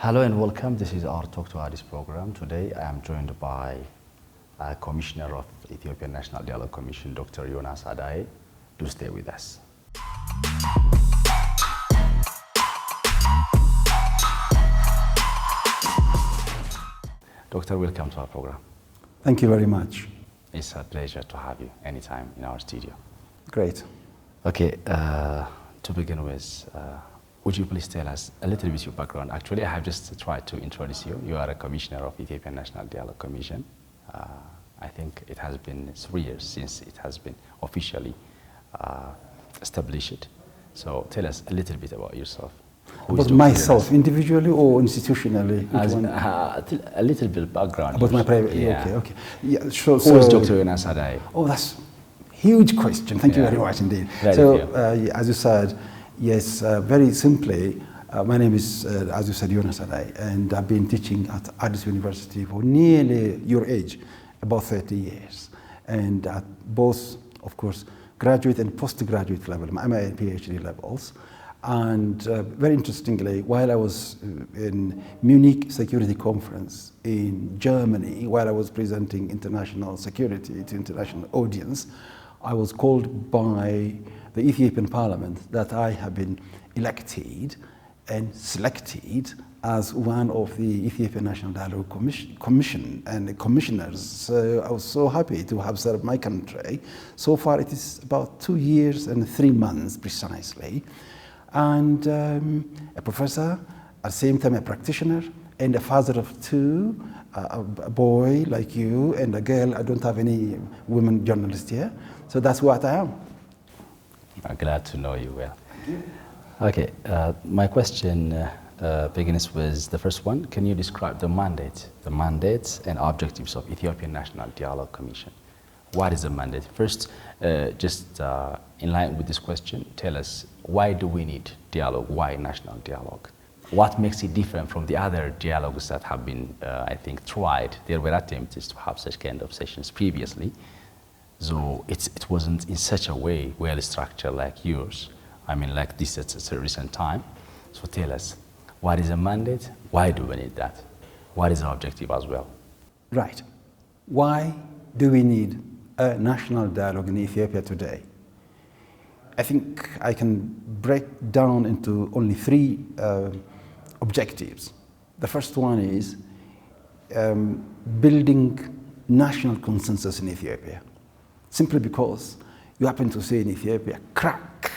Hello and welcome. This is our Talk to Addis program. Today I am joined by Commissioner of Ethiopian National Dialogue Commission, Dr. Yonas Adai. Do stay with us. Doctor, welcome to our program. Thank you very much. It's a pleasure to have you anytime in our studio. Great. Okay, to begin with, would you please tell us a little bit your background? Actually, I have just tried to introduce you. You are a Commissioner of Ethiopian National Dialogue Commission. I think it has been 3 years since it has been officially established. So tell us a little bit about yourself. About myself, individually or institutionally? A little bit background. About my private, yeah. Okay. Yeah, sure. Who is Dr. Yonas Adai? Oh, that's a huge question. Thank you very much indeed. As you said, yes, very simply, my name is, as you said, Yonas Adai, and I've been teaching at Addis University for nearly your age, about 30 years. And at both, of course, graduate and postgraduate level, MA and PhD levels. And very interestingly, while I was in Munich Security Conference in Germany, while I was presenting international security to international audience, I was called by the Ethiopian Parliament that I have been elected and selected as one of the Ethiopian National Dialogue Commission and the commissioners. So I was so happy to have served my country. So far it is about 2 years and 3 months precisely. And a professor, at the same time a practitioner, and a father of 2, a boy like you and a girl. I don't have any women journalists here. So that's what I am. I'm glad to know you well. Okay, my question begins with the first one. Can you describe the mandates and objectives of Ethiopian National Dialogue Commission? What is the mandate? First, just in line with this question, tell us, why do we need dialogue? Why national dialogue? What makes it different from the other dialogues that have been, I think, tried? There were attempts to have such kind of sessions previously, so it wasn't in such a way well structured like yours. I mean, like this at a recent time. So tell us, what is a mandate? Why do we need that? What is the objective as well? Right. Why do we need a national dialogue in Ethiopia today? I think I can break down into only 3 objectives. The first one is building national consensus in Ethiopia. Simply because you happen to see in Ethiopia crack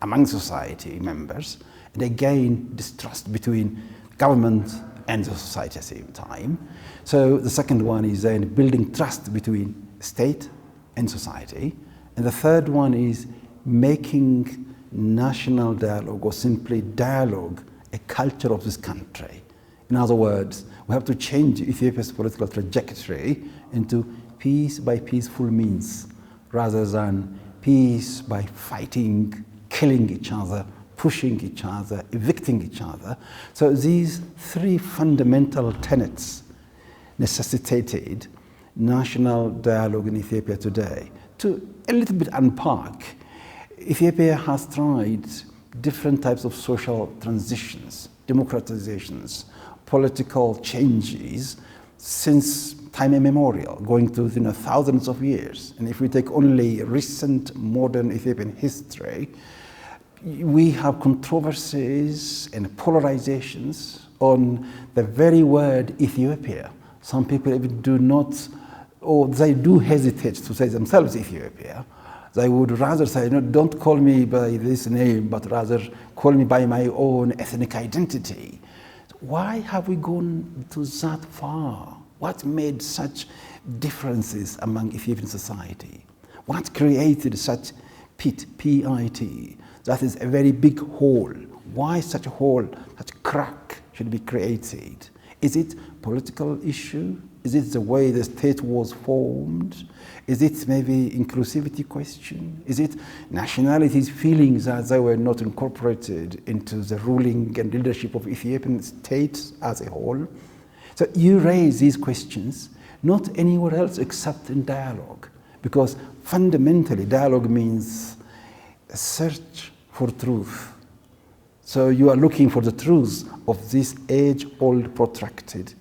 among society members, and again distrust between government and the society at the same time. So the second one is then building trust between state and society. And the third one is making national dialogue, or simply dialogue, a culture of this country. In other words, we have to change Ethiopia's political trajectory into peace by peaceful means, rather than peace by fighting, killing each other, pushing each other, evicting each other. So these 3 fundamental tenets necessitated national dialogue in Ethiopia today. To a little bit unpack, Ethiopia has tried different types of social transitions, democratizations, political changes since time immemorial, going to thousands of years. And if we take only recent modern Ethiopian history, we have controversies and polarizations on the very word Ethiopia. Some people even do not, or they do hesitate to say themselves Ethiopia. They would rather say, no, don't call me by this name, but rather call me by my own ethnic identity. Why have we gone to that far? What made such differences among Ethiopian society? What created such pit, P-I-T? That is a very big hole. Why such a hole, such a crack should be created? Is it political issue? Is it the way the state was formed? Is it maybe inclusivity question? Is it nationalities feeling that they were not incorporated into the ruling and leadership of Ethiopian state as a whole? So you raise these questions not anywhere else except in dialogue, because fundamentally dialogue means a search for truth, So you are looking for the truth of this age-old protracted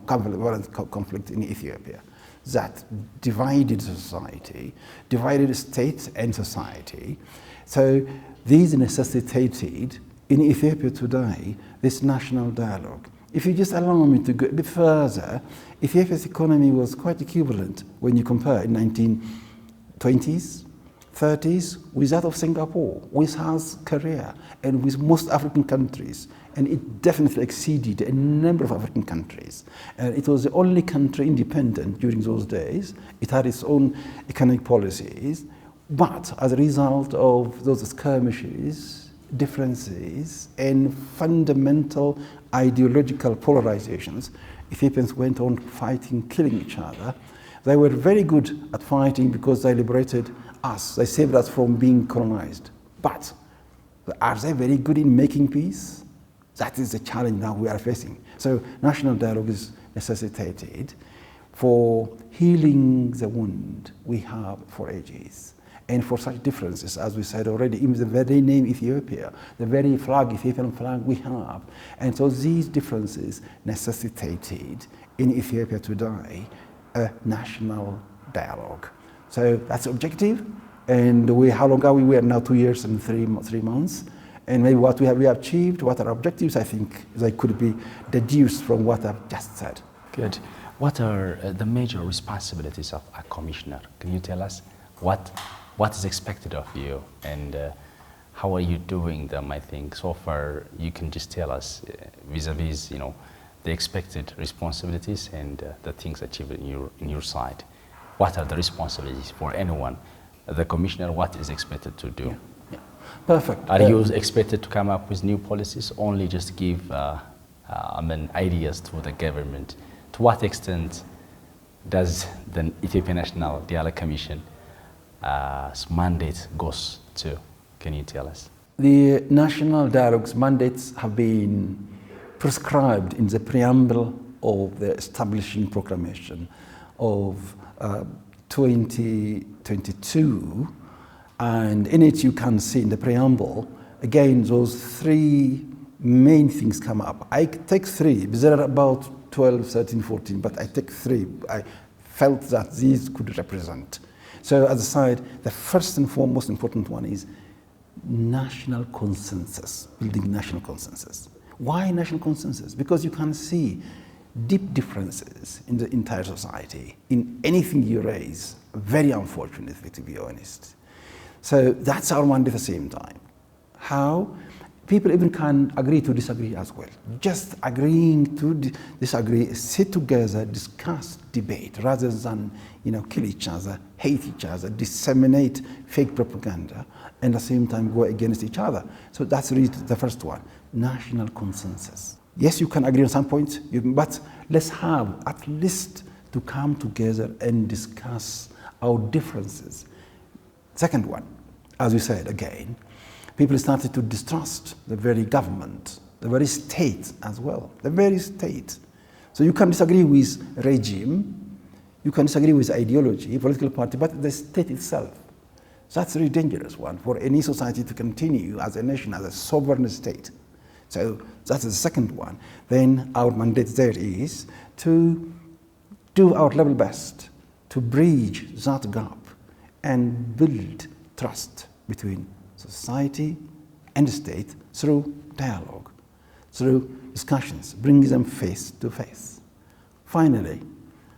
conflict in Ethiopia that divided society, divided state and society. So these necessitated in Ethiopia today this national dialogue. If you just allow me to go a bit further, Ethiopia's economy was quite equivalent when you compare in 1920s, 30s with that of Singapore, with South Korea, and with most African countries. And it definitely exceeded a number of African countries. It was the only country independent during those days. It had its own economic policies, but as a result of those skirmishes, differences, and fundamental ideological polarizations, Ethiopians went on fighting, killing each other. They were very good at fighting because they liberated us. They saved us from being colonized. But are they very good in making peace? That is the challenge now we are facing. So national dialogue is necessitated for healing the wound we have for ages. And for such differences, as we said already, even the very name Ethiopia, the very flag, Ethiopian flag we have. And so these differences necessitated in Ethiopia today a national dialogue. So that's the objective. And how long are we? We are now 2 years and 3 months. And maybe what we have achieved, what are our objectives, I think they could be deduced from what I've just said. Good. What are the major responsibilities of a commissioner? Can you tell us what is expected of you and how are you doing them? I think so far you can just tell us vis-a-vis, the expected responsibilities and the things achieved in your side. What are the responsibilities for anyone? The commissioner, what is expected to do? Yeah. Perfect. Are you expected to come up with new policies, only just give ideas to the government? To what extent does the Ethiopian National Dialogue Commission mandate goes to? Can you tell us? The National Dialogue's mandates have been prescribed in the preamble of the establishing proclamation of 2022, and in it you can see in the preamble, again, those three main things come up. I take three, because there are about 12, 13, 14, but I take three. I felt that these could represent. So as a side, the first and foremost important one is national consensus, building national consensus. Why national consensus? Because you can see deep differences in the entire society, in anything you raise, very unfortunately, to be honest. So that's our mandate at the same time. How? People even can agree to disagree as well. Just agreeing to disagree, sit together, discuss, debate, rather than kill each other, hate each other, disseminate fake propaganda, and at the same time go against each other. So that's really the first one, national consensus. Yes, you can agree on some points, but let's have at least to come together and discuss our differences. Second one, as we said again, people started to distrust the very government, the very state as well, the very state. So you can disagree with regime, you can disagree with ideology, political party, but the state itself. So that's a really dangerous one for any society to continue as a nation, as a sovereign state. So that's the second one. Then our mandate there is to do our level best to bridge that gap and build trust between society and the state through dialogue, through discussions, bringing them face to face. Finally,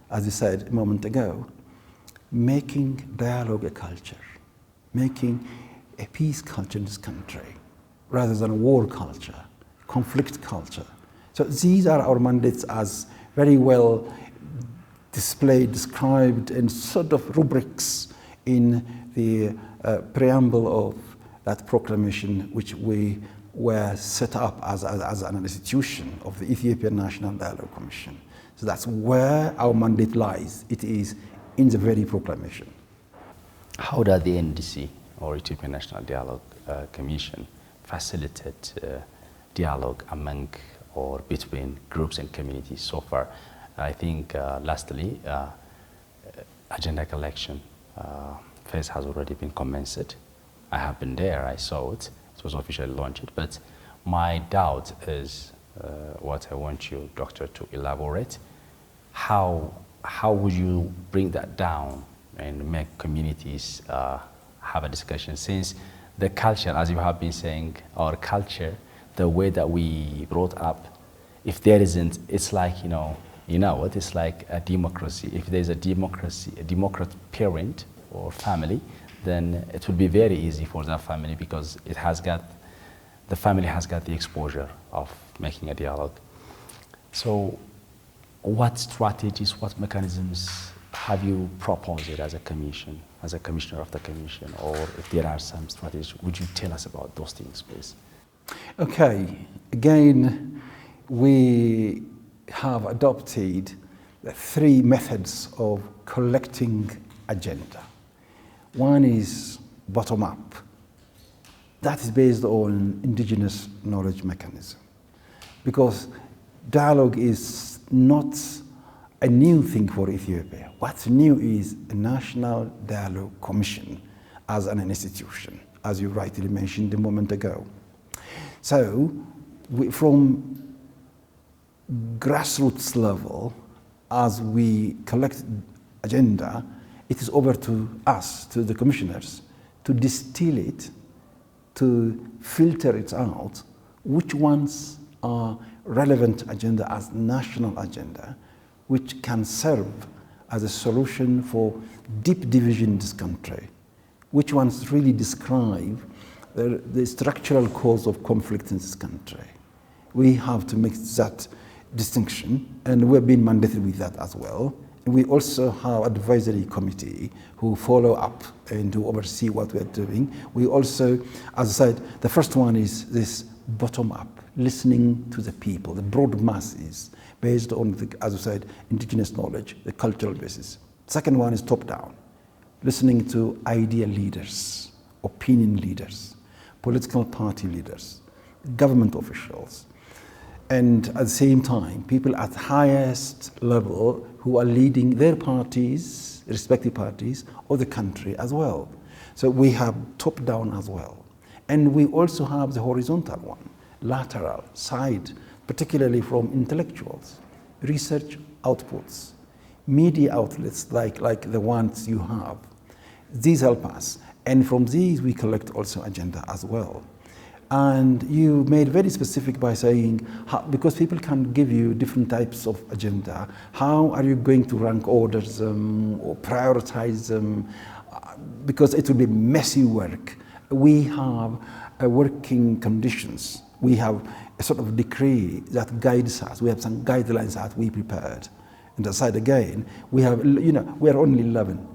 as you said a moment ago, making dialogue a culture, making a peace culture in this country, rather than a war culture, conflict culture. So these are our mandates as very well displayed, described, and sort of rubrics in the preamble of that proclamation, which we were set up as an institution of the Ethiopian National Dialogue Commission. So that's where our mandate lies. It is in the very proclamation. How does the NDC, or Ethiopian National Dialogue Commission, facilitate dialogue among or between groups and communities so far? I think lastly, agenda collection phase has already been commenced. I have been there, I saw it. it was officially launched. But my doubt is what I want you, Doctor, to elaborate. How would you bring that down and make communities have a discussion, since the culture, as you have been saying, our culture, the way that we brought up, if there isn't, it's like, you know what, it's like a democracy. If there's a democracy, a democrat parent or family, then it will be very easy for that family, because the family has got the exposure of making a dialogue. So what strategies, what mechanisms have you proposed as a commission, as a commissioner of the commission, or if there are some strategies, would you tell us about those things, please? Okay, again, we have adopted the three methods of collecting agenda. One is bottom-up. That is based on indigenous knowledge mechanism, because dialogue is not a new thing for Ethiopia. What's new is a National Dialogue Commission as an institution, as you rightly mentioned a moment ago. So from grassroots level, as we collect agenda, it is over to us, to the commissioners, to distill it, to filter it out, which ones are relevant agenda as national agenda, which can serve as a solution for deep division in this country, which ones really describe the structural cause of conflict in this country. We have to make that distinction, and we've been mandated with that as well. And we also have advisory committee who follow up and to oversee what we're doing. We also, as I said, the first one is this bottom-up, listening to the people, the broad masses, based on, as I said, indigenous knowledge, the cultural basis. Second one is top-down, listening to idea leaders, opinion leaders, political party leaders, government officials, and at the same time, people at highest level who are leading their parties, respective parties, or the country as well. So we have top-down as well. And we also have the horizontal one, lateral, side, particularly from intellectuals, research outputs, media outlets like the ones you have. These help us. And from these, we collect also agenda as well. And you made very specific by saying, because people can give you different types of agenda, how are you going to rank orders or prioritize them? Because it will be messy work. We have working conditions. We have a sort of decree that guides us. We have some guidelines that we prepared. And aside again, we have, we are only 11,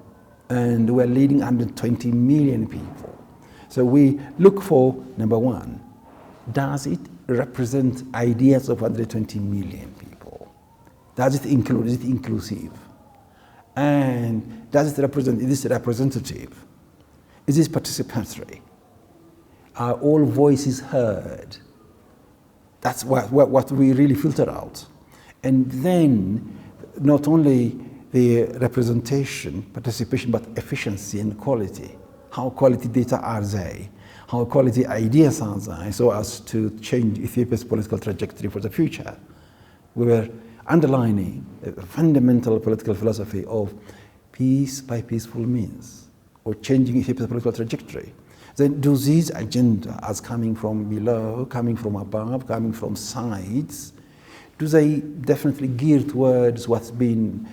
and we're leading 120 million people. So we look for, number one, does it represent ideas of 120 million people? Does it include, is it inclusive? And does it represent, is this representative? Is this participatory? Are all voices heard? That's what we really filter out. And then not only the representation, participation, but efficiency and quality. How quality data are they? How quality ideas are they, so as to change Ethiopia's political trajectory for the future? We were underlining a fundamental political philosophy of peace by peaceful means, or changing Ethiopia's political trajectory. Then do these agenda as coming from below, coming from above, coming from sides, do they definitely gear towards what's been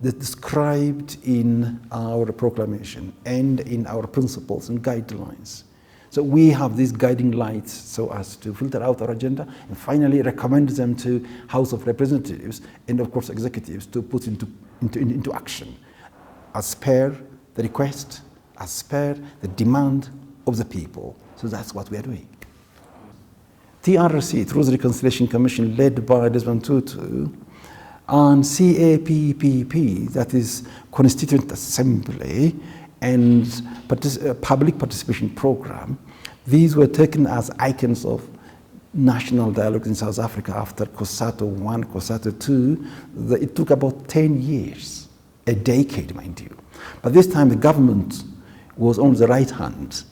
described in our proclamation and in our principles and guidelines? So we have these guiding lights so as to filter out our agenda and finally recommend them to House of Representatives and of course executives to put into action as per the request, as per the demand of the people. So that's what we are doing. TRC, Truth Reconciliation Commission, led by Desmond Tutu, and CAPPP, that is Constituent Assembly, and Public Participation Program, these were taken as icons of national dialogue in South Africa after COSATU 1, COSATU 2. It took about 10 years, a decade, mind you. But this time the government was on the right hand,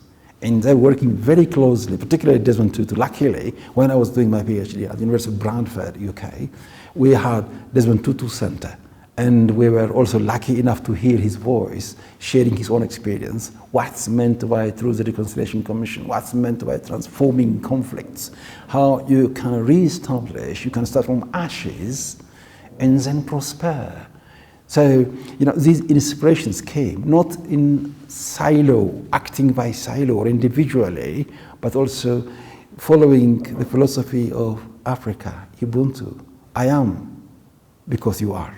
And they're working very closely, particularly Desmond Tutu. Luckily, when I was doing my PhD at the University of Bradford, UK, we had Desmond Tutu Center. And we were also lucky enough to hear his voice, sharing his own experience, what's meant by Truth and Reconciliation Commission, what's meant by transforming conflicts, how you can reestablish, you can start from ashes and then prosper. So, these inspirations came not in silo, acting by silo or individually, but also following the philosophy of Africa, Ubuntu. I am because you are.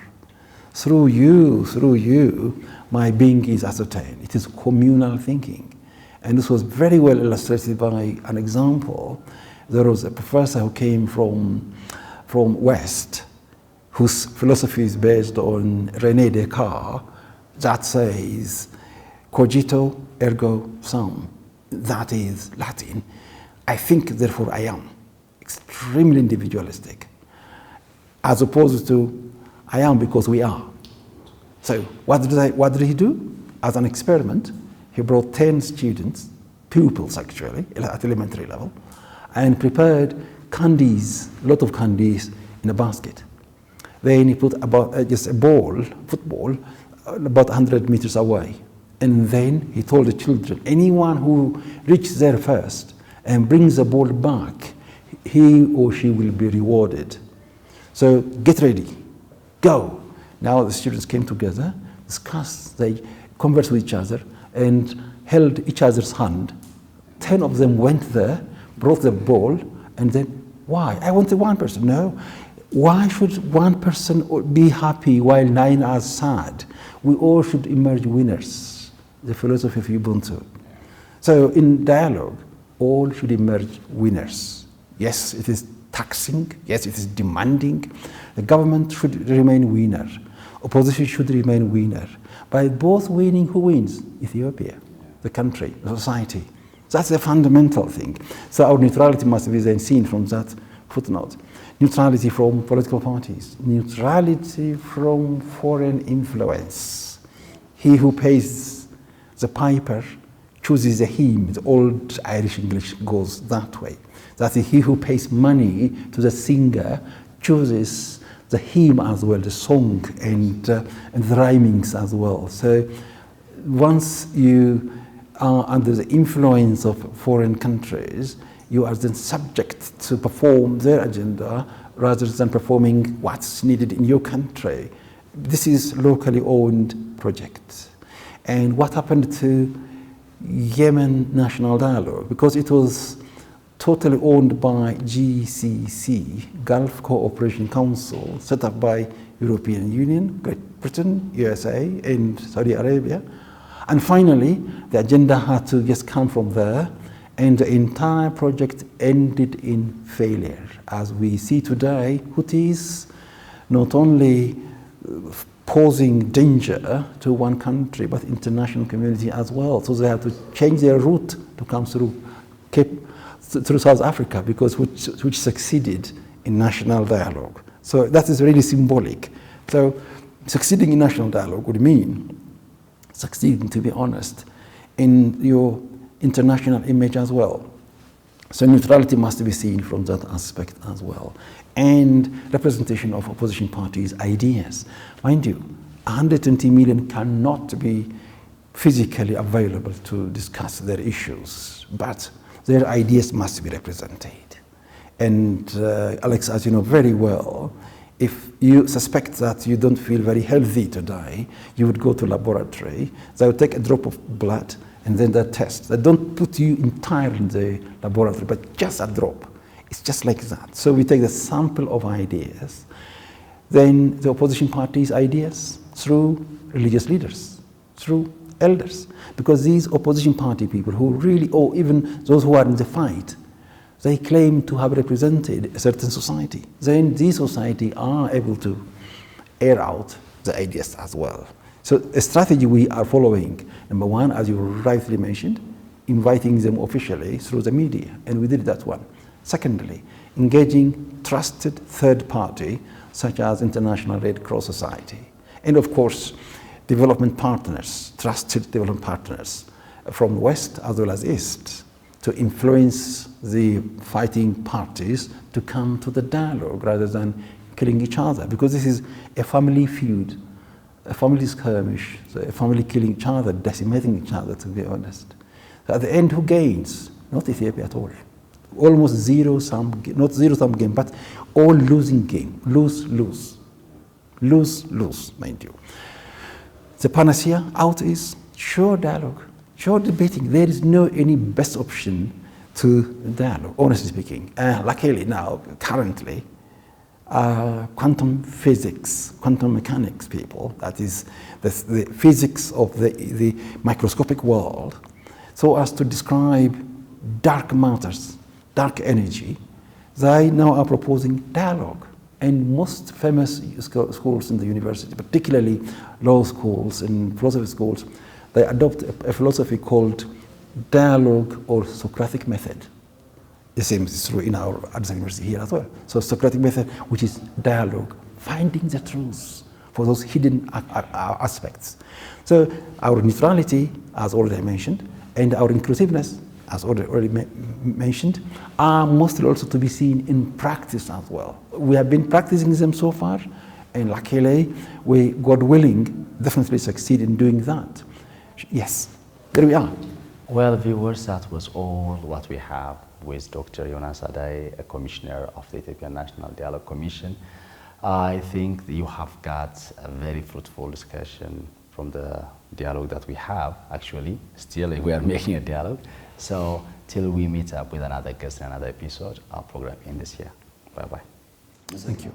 Through you, my being is ascertained. It is communal thinking. And this was very well illustrated by an example. There was a professor who came from West, whose philosophy is based on René Descartes, that says, cogito ergo sum. That is Latin. I think, therefore I am. Extremely individualistic. As opposed to, I am because we are. So what did he do? As an experiment, he brought 10 students, pupils actually, at elementary level, and prepared candies, a lot of candies in a basket. Then he put about just a ball, football, about 100 meters away. And then he told the children, anyone who reaches there first and brings the ball back, he or she will be rewarded. So get ready. Go. Now the students came together, discussed, they conversed with each other and held each other's hand. 10 of them went there, brought the ball, and then, why? I wanted one person. No. Why should one person be happy while 9 are sad? We all should emerge winners. The philosophy of Ubuntu. So in dialogue, all should emerge winners. Yes, it is taxing. Yes, it is demanding. The government should remain winner. Opposition should remain winner. By both winning, who wins? Ethiopia, the country, the society. That's the fundamental thing. So our neutrality must be then seen from that footnote. Neutrality from political parties. Neutrality from foreign influence. He who pays the piper chooses the hymn. The old Irish English goes that way. That is, he who pays money to the singer chooses the hymn as well, the song and the rhymings as well. So once you are under the influence of foreign countries, you are then subject to perform their agenda rather than performing what's needed in your country. This is locally owned project. And what happened to Yemen National Dialogue? Because it was totally owned by GCC, Gulf Cooperation Council, set up by European Union, Great Britain, USA, and Saudi Arabia. And finally, the agenda had to just come from there, and the entire project ended in failure. As we see today, Houthis not only posing danger to one country, but international community as well. So they have to change their route to come through South Africa, because which succeeded in national dialogue. So that is really symbolic. So succeeding in national dialogue would mean succeeding, to be honest, in your international image as well. So neutrality must be seen from that aspect as well. And representation of opposition parties' ideas. Mind you, 120 million cannot be physically available to discuss their issues, but their ideas must be represented. And Alex, as you know very well, if you suspect that you don't feel very healthy today, you would go to laboratory, they would take a drop of blood, and then they test. They don't put you entirely in the laboratory, but just a drop. It's just like that. So we take the sample of ideas, then the opposition parties' ideas through religious leaders, through elders. Because these opposition party people who really, or even those who are in the fight, they claim to have represented a certain society. Then these society are able to air out the ideas as well. So a strategy we are following, number one, as you rightly mentioned, inviting them officially through the media, and we did that one. Secondly, engaging trusted third party, such as International Red Cross Society. And of course, development partners, trusted development partners, from West as well as East to influence the fighting parties to come to the dialogue rather than killing each other, because this is a family feud, a family skirmish, so a family killing each other, decimating each other, to be honest. So at the end, who gains? Not Ethiopia at all. Almost zero-sum, not zero-sum game, but all losing game, lose-lose. Lose-lose, mind you. The panacea out is sure dialogue, sure debating. There is no any best option to dialogue, honestly speaking. Luckily now, currently, quantum physics, quantum mechanics people, that is the physics of the microscopic world, so as to describe dark matters, dark energy, they now are proposing dialogue. And most famous schools in the university, particularly law schools and philosophy schools, they adopt a philosophy called dialogue or Socratic method. The same is true in our Addis University here as well. So Socratic method, which is dialogue, finding the truth for those hidden aspects. So our neutrality, as already mentioned, and our inclusiveness, as already mentioned, are mostly also to be seen in practice as well. We have been practicing them so far, and luckily, we, God willing, definitely succeed in doing that. Yes, there we are. Well, viewers, that was all what we have with Dr. Yonas Adai, a commissioner of the Ethiopian National Dialogue Commission. I think you have got a very fruitful discussion from the dialogue that we have. Actually, still we are making a dialogue. So till we meet up with another guest in another episode, our program ends here. Bye-bye. Thank you.